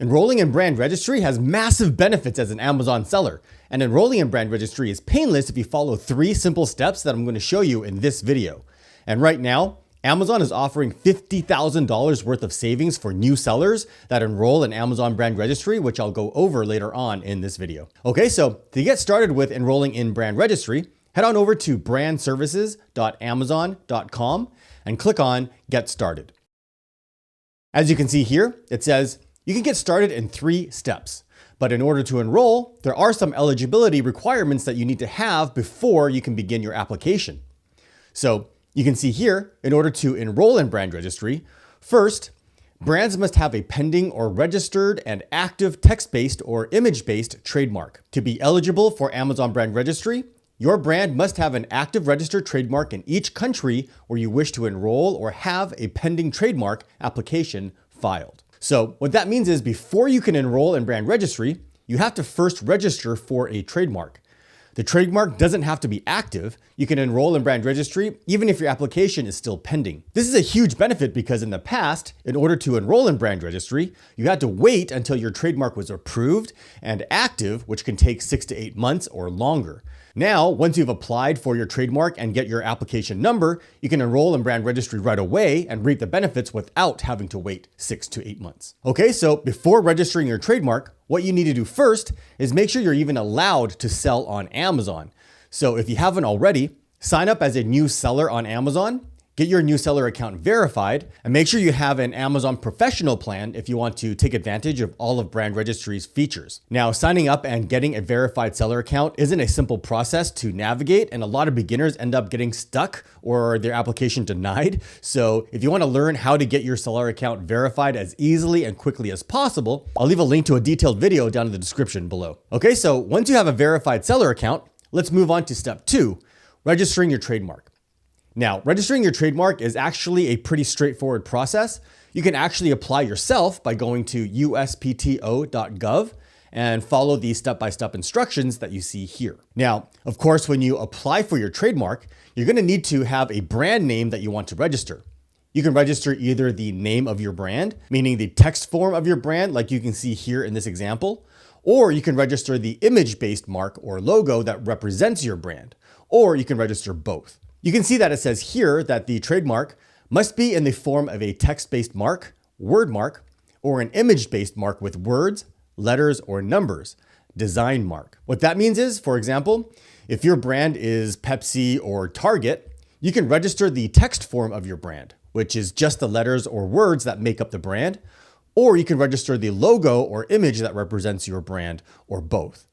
Enrolling in brand registry has massive benefits as an Amazon seller, and enrolling in brand registry is painless if you follow 3 simple steps that I'm going to show you in this video. And right now, Amazon is offering $50,000 worth of savings for new sellers that enroll in Amazon brand registry, which I'll go over later on in this video. Okay, so to get started with enrolling in brand registry, head on over to brandservices.amazon.com and click on Get Started. As you can see here, it says you can get started in 3 steps. But in order to enroll, there are some eligibility requirements that you need to have before you can begin your application. So you can see here, in order to enroll in brand registry, first, brands must have a pending or registered and active text-based or image-based trademark. To be eligible for Amazon brand registry, your brand must have an active registered trademark in each country where you wish to enroll or have a pending trademark application filed. So what that means is before you can enroll in brand registry, you have to first register for a trademark. The trademark doesn't have to be active. You can enroll in brand registry even if your application is still pending. This is a huge benefit because in the past, in order to enroll in brand registry, you had to wait until your trademark was approved and active, which can take 6 to 8 months or longer. Now, once you've applied for your trademark and get your application number, you can enroll in brand registry right away and reap the benefits without having to wait 6 to 8 months. Okay, so before registering your trademark, what you need to do first is make sure you're even allowed to sell on Amazon. So if you haven't already, sign up as a new seller on Amazon, get your new seller account verified, and make sure you have an Amazon professional plan if you want to take advantage of all of brand registry's features. Now, signing up and getting a verified seller account isn't a simple process to navigate, and a lot of beginners end up getting stuck or their application denied. So if you want to learn how to get your seller account verified as easily and quickly as possible, I'll leave a link to a detailed video down in the description below. Okay, so once you have a verified seller account, let's move on to step 2, registering your trademark. Now, registering your trademark is actually a pretty straightforward process. You can actually apply yourself by going to USPTO.gov and follow the step-by-step instructions that you see here. Now, of course, when you apply for your trademark, you're going to need to have a brand name that you want to register. You can register either the name of your brand, meaning the text form of your brand, like you can see here in this example, or you can register the image-based mark or logo that represents your brand, or you can register both. You can see that it says here that the trademark must be in the form of a text-based mark, word mark, or an image-based mark with words, letters, or numbers, design mark. What that means is, for example, if your brand is Pepsi or Target, you can register the text form of your brand, which is just the letters or words that make up the brand, or you can register the logo or image that represents your brand, or both.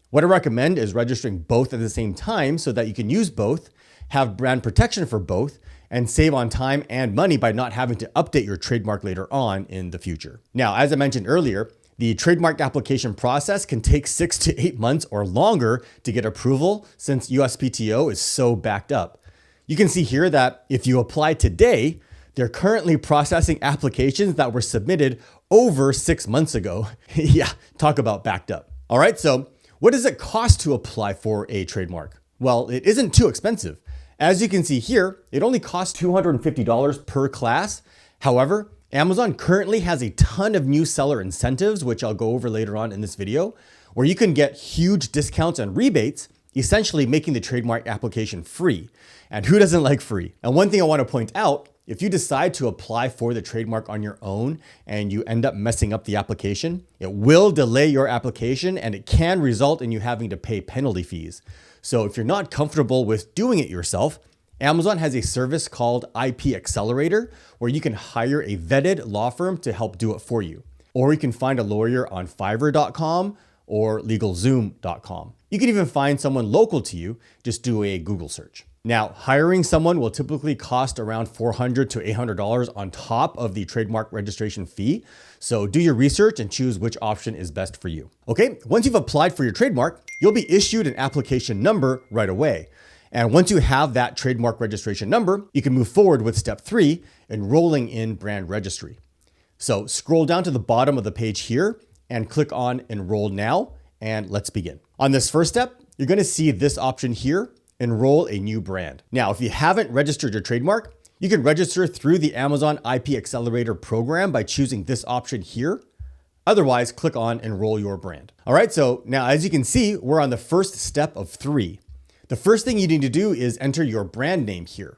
What I recommend is registering both at the same time so that you can use both, have brand protection for both, and save on time and money by not having to update your trademark later on in the future. Now, as I mentioned earlier, the trademark application process can take 6 to 8 months or longer to get approval since USPTO is so backed up. You can see here that if you apply today, they're currently processing applications that were submitted over 6 months ago. Yeah, talk about backed up. All right, so what does it cost to apply for a trademark? Well, it isn't too expensive. As you can see here, it only costs $250 per class. However, Amazon currently has a ton of new seller incentives, which I'll go over later on in this video, where you can get huge discounts and rebates, essentially making the trademark application free. And who doesn't like free? And one thing I want to point out, if you decide to apply for the trademark on your own and you end up messing up the application, it will delay your application and it can result in you having to pay penalty fees. So if you're not comfortable with doing it yourself, Amazon has a service called IP Accelerator where you can hire a vetted law firm to help do it for you. Or you can find a lawyer on Fiverr.com or LegalZoom.com. You can even find someone local to you, just do a Google search. Now, hiring someone will typically cost around $400 to $800 on top of the trademark registration fee. So do your research and choose which option is best for you. Okay, once you've applied for your trademark, you'll be issued an application number right away. And once you have that trademark registration number, you can move forward with step 3, enrolling in brand registry. So scroll down to the bottom of the page here and click on Enroll Now, and let's begin. On this first step, you're going to see this option here, Enroll a New Brand. Now, if you haven't registered your trademark, you can register through the Amazon IP Accelerator program by choosing this option here, Otherwise, click on Enroll Your Brand. All right, so now as you can see, we're on the first step of 3. The first thing you need to do is enter your brand name here.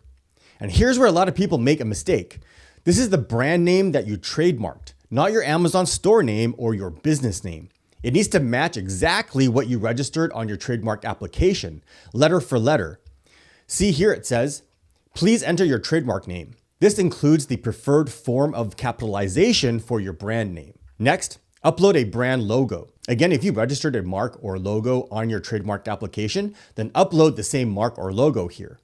And here's where a lot of people make a mistake. This is the brand name that you trademarked, not your Amazon store name or your business name. It needs to match exactly what you registered on your trademark application, letter for letter. See here it says, please enter your trademark name. This includes the preferred form of capitalization for your brand name. Next, upload a brand logo. Again, if you registered a mark or logo on your trademark application, then upload the same mark or logo here.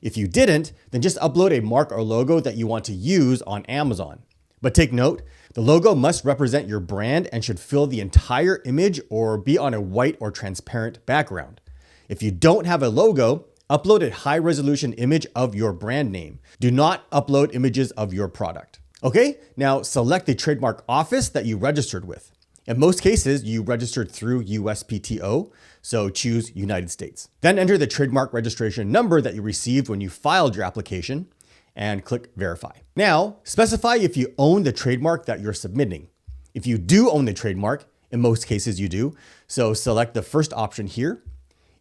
If you didn't, then just upload a mark or logo that you want to use on Amazon. But take note, the logo must represent your brand and should fill the entire image or be on a white or transparent background. If you don't have a logo, upload a high-resolution image of your brand name. Do not upload images of your product. Okay, now select the trademark office that you registered with. In most cases, you registered through USPTO, so choose United States. Then enter the trademark registration number that you received when you filed your application and click Verify. Now, specify if you own the trademark that you're submitting. If you do own the trademark, in most cases you do, so select the first option here.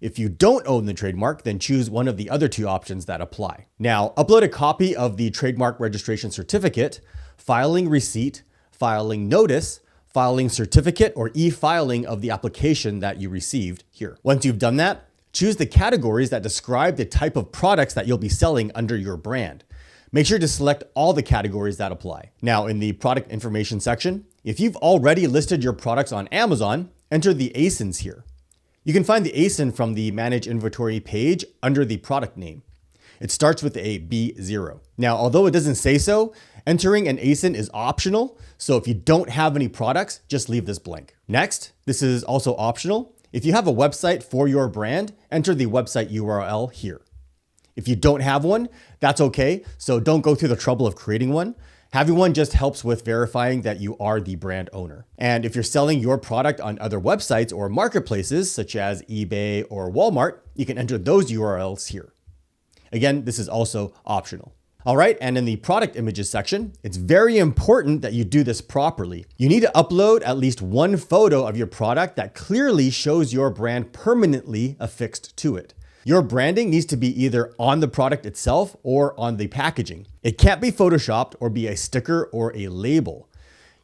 If you don't own the trademark, then choose one of the other 2 options that apply. Now, upload a copy of the trademark registration certificate, filing receipt, filing notice, filing certificate, or e-filing of the application that you received here. Once you've done that, choose the categories that describe the type of products that you'll be selling under your brand. Make sure to select all the categories that apply. Now, in the product information section, if you've already listed your products on Amazon, enter the ASINs here. You can find the ASIN from the Manage Inventory page under the product name. It starts with a B0. Now, although it doesn't say so, entering an ASIN is optional, so if you don't have any products, just leave this blank. Next, this is also optional. If you have a website for your brand, enter the website URL here. If you don't have one, that's okay, so don't go through the trouble of creating one. Having one just helps with verifying that you are the brand owner. And if you're selling your product on other websites or marketplaces, such as eBay or Walmart, you can enter those URLs here. Again, this is also optional. All right, and in the product images section, it's very important that you do this properly. You need to upload at least one photo of your product that clearly shows your brand permanently affixed to it. Your branding needs to be either on the product itself or on the packaging. It can't be photoshopped or be a sticker or a label.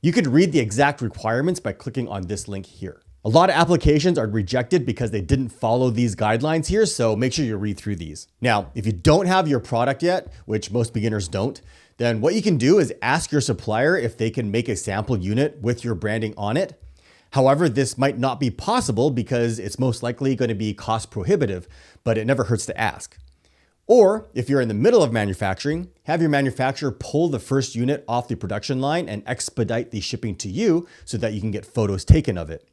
You could read the exact requirements by clicking on this link here. A lot of applications are rejected because they didn't follow these guidelines here, so make sure you read through these. Now, if you don't have your product yet, which most beginners don't, then what you can do is ask your supplier if they can make a sample unit with your branding on it. However, this might not be possible because it's most likely going to be cost prohibitive, but it never hurts to ask. Or if you're in the middle of manufacturing, have your manufacturer pull the first unit off the production line and expedite the shipping to you so that you can get photos taken of it.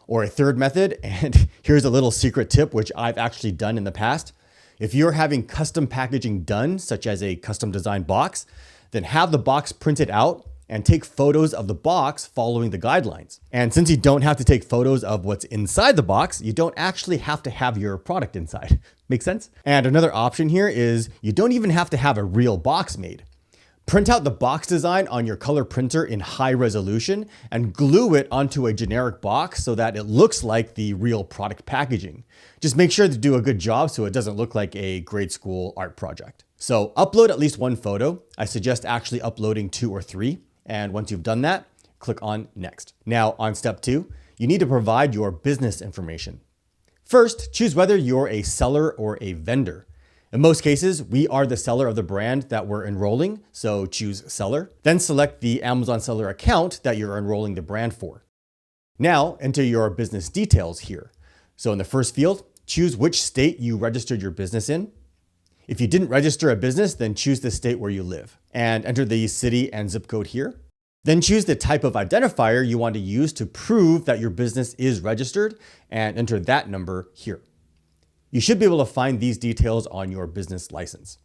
Or a third method, and here's a little secret tip which I've actually done in the past. If you're having custom packaging done, such as a custom designed box, then have the box printed out and take photos of the box following the guidelines. And since you don't have to take photos of what's inside the box, you don't actually have to have your product inside. Make sense? And another option here is you don't even have to have a real box made. Print out the box design on your color printer in high resolution and glue it onto a generic box so that it looks like the real product packaging. Just make sure to do a good job so it doesn't look like a grade school art project. So upload at least one photo. I suggest actually uploading 2 or 3. And once you've done that, click on Next. Now on step 2, you need to provide your business information. First, choose whether you're a seller or a vendor. In most cases, we are the seller of the brand that we're enrolling, so choose seller. Then select the Amazon seller account that you're enrolling the brand for. Now enter your business details here. So in the first field, choose which state you registered your business in. If you didn't register a business, then choose the state where you live and enter the city and zip code here. Then choose the type of identifier you want to use to prove that your business is registered and enter that number here. You should be able to find these details on your business license.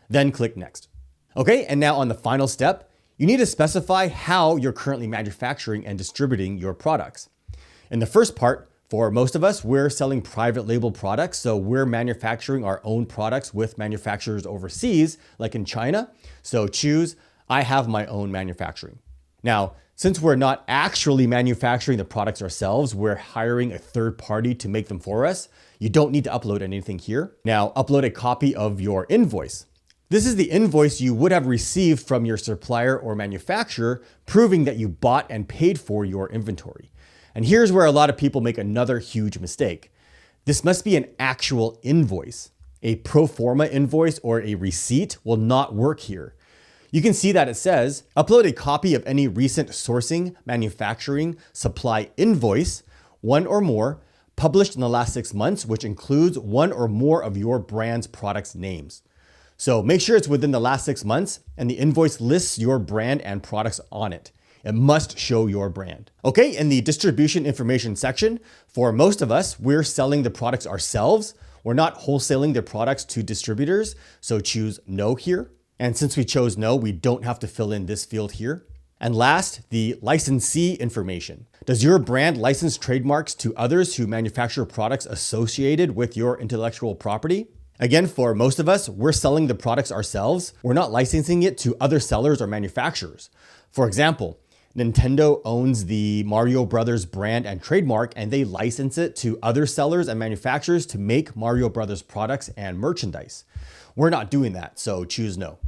Then click Next. Okay, and now on the final step, you need to specify how you're currently manufacturing and distributing your products. In the first part, for most of us, we're selling private label products, so we're manufacturing our own products with manufacturers overseas, like in China. So choose I have my own manufacturing. Now, Since we're not actually manufacturing the products ourselves, we're hiring a third party to make them for us. You don't need to upload anything here. Now, upload a copy of your invoice. This is the invoice you would have received from your supplier or manufacturer, proving that you bought and paid for your inventory. And here's where a lot of people make another huge mistake. This must be an actual invoice. A pro forma invoice or a receipt will not work here. You can see that it says, upload a copy of any recent sourcing, manufacturing, supply invoice, one or more, published in the last 6 months, which includes one or more of your brand's products names. So make sure it's within the last 6 months and the invoice lists your brand and products on it. It must show your brand. Okay, in the distribution information section, for most of us, we're selling the products ourselves. We're not wholesaling the products to distributors, so choose no here. And since we chose no, we don't have to fill in this field here. And last, the licensee information. Does your brand license trademarks to others who manufacture products associated with your intellectual property? Again, for most of us, we're selling the products ourselves. We're not licensing it to other sellers or manufacturers. For example, Nintendo owns the Mario Brothers brand and trademark, and they license it to other sellers and manufacturers to make Mario Brothers products and merchandise. We're not doing that, so choose no.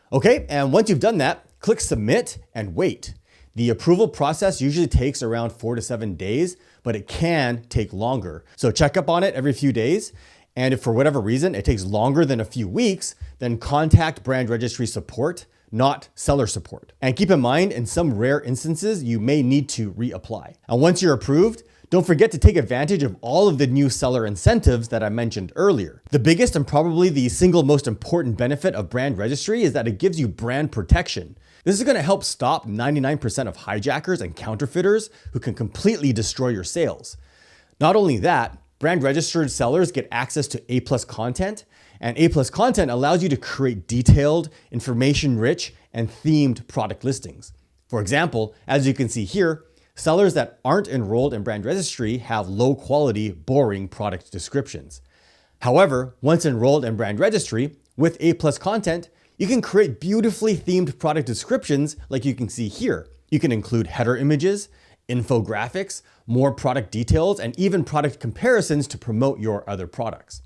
Okay, and once you've done that, click submit and wait. The approval process usually takes around 4 to 7 days, but it can take longer. So check up on it every few days. And if for whatever reason it takes longer than a few weeks, then contact brand registry support, not seller support. And keep in mind, in some rare instances, you may need to reapply. And once you're approved, don't forget to take advantage of all of the new seller incentives that I mentioned earlier. The biggest and probably the single most important benefit of brand registry is that it gives you brand protection. This is going to help stop 99% of hijackers and counterfeiters who can completely destroy your sales. Not only that, brand registered sellers get access to A+ content, and A+ content allows you to create detailed, information-rich, and themed product listings. For example, as you can see here, sellers that aren't enrolled in brand registry have low-quality, boring product descriptions. However, once enrolled in brand registry, with A+ content, you can create beautifully themed product descriptions like you can see here. You can include header images, infographics, more product details, and even product comparisons to promote your other products.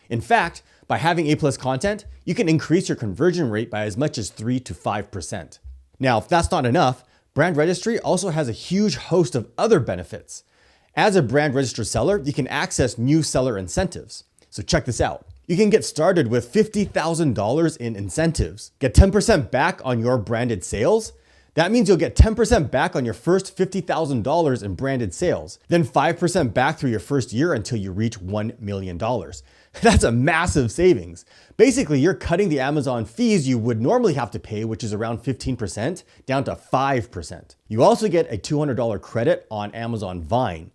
In fact, by having A+ content, you can increase your conversion rate by as much as 3 to 5%. Now, if that's not enough, brand registry also has a huge host of other benefits. As a brand registered seller, you can access new seller incentives. So check this out. You can get started with $50,000 in incentives. Get 10% back on your branded sales. That means you'll get 10% back on your first $50,000 in branded sales, then 5% back through your first year until you reach $1 million. That's a massive savings. Basically, you're cutting the Amazon fees you would normally have to pay, which is around 15%, down to 5%. You also get a $200 credit on Amazon Vine.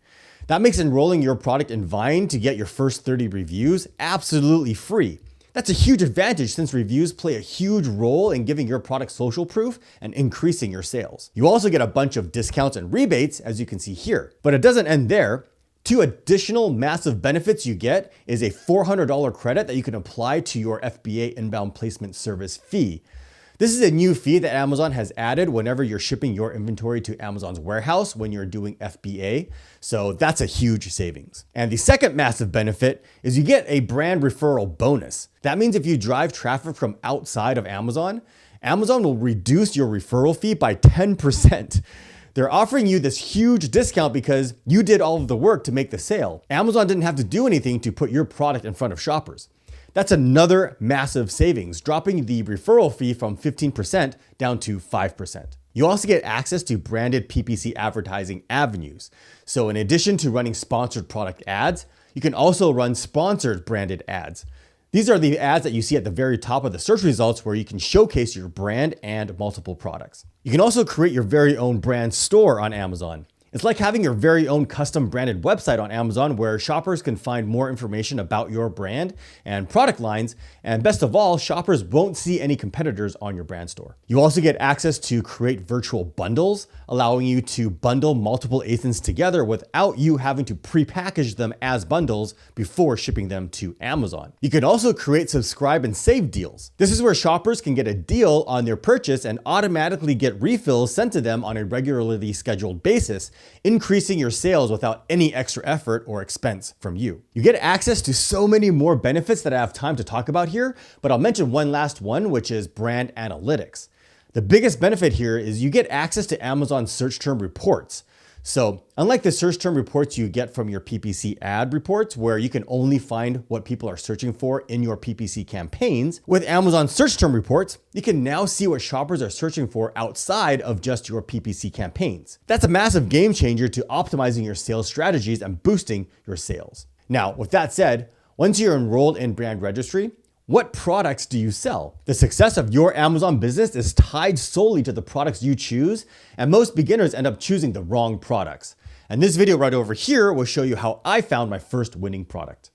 That makes enrolling your product in Vine to get your first 30 reviews absolutely free. That's a huge advantage since reviews play a huge role in giving your product social proof and increasing your sales. You also get a bunch of discounts and rebates, as you can see here. But it doesn't end there. 2 additional massive benefits you get is a $400 credit that you can apply to your FBA inbound placement service fee. This is a new fee that Amazon has added whenever you're shipping your inventory to Amazon's warehouse when you're doing FBA. So that's a huge savings. And the second massive benefit is you get a brand referral bonus. That means if you drive traffic from outside of Amazon, Amazon will reduce your referral fee by 10%. They're offering you this huge discount because you did all of the work to make the sale. Amazon didn't have to do anything to put your product in front of shoppers. That's another massive savings, dropping the referral fee from 15% down to 5%. You also get access to branded PPC advertising avenues. So in addition to running sponsored product ads, you can also run sponsored branded ads. These are the ads that you see at the very top of the search results where you can showcase your brand and multiple products. You can also create your very own brand store on Amazon. It's like having your very own custom branded website on Amazon where shoppers can find more information about your brand and product lines, and best of all, shoppers won't see any competitors on your brand store. You also get access to create virtual bundles, allowing you to bundle multiple ASINs together without you having to pre-package them as bundles before shipping them to Amazon. You can also create subscribe and save deals. This is where shoppers can get a deal on their purchase and automatically get refills sent to them on a regularly scheduled basis, increasing your sales without any extra effort or expense from you. You get access to so many more benefits that I have time to talk about here, but I'll mention one last one, which is brand analytics. The biggest benefit here is you get access to Amazon search term reports. So unlike the search term reports you get from your PPC ad reports, where you can only find what people are searching for in your PPC campaigns, with Amazon search term reports, you can now see what shoppers are searching for outside of just your PPC campaigns. That's a massive game changer to optimizing your sales strategies and boosting your sales. Now, with that said, once you're enrolled in Brand Registry, what products do you sell? The success of your Amazon business is tied solely to the products you choose, and most beginners end up choosing the wrong products. And this video right over here will show you how I found my first winning product.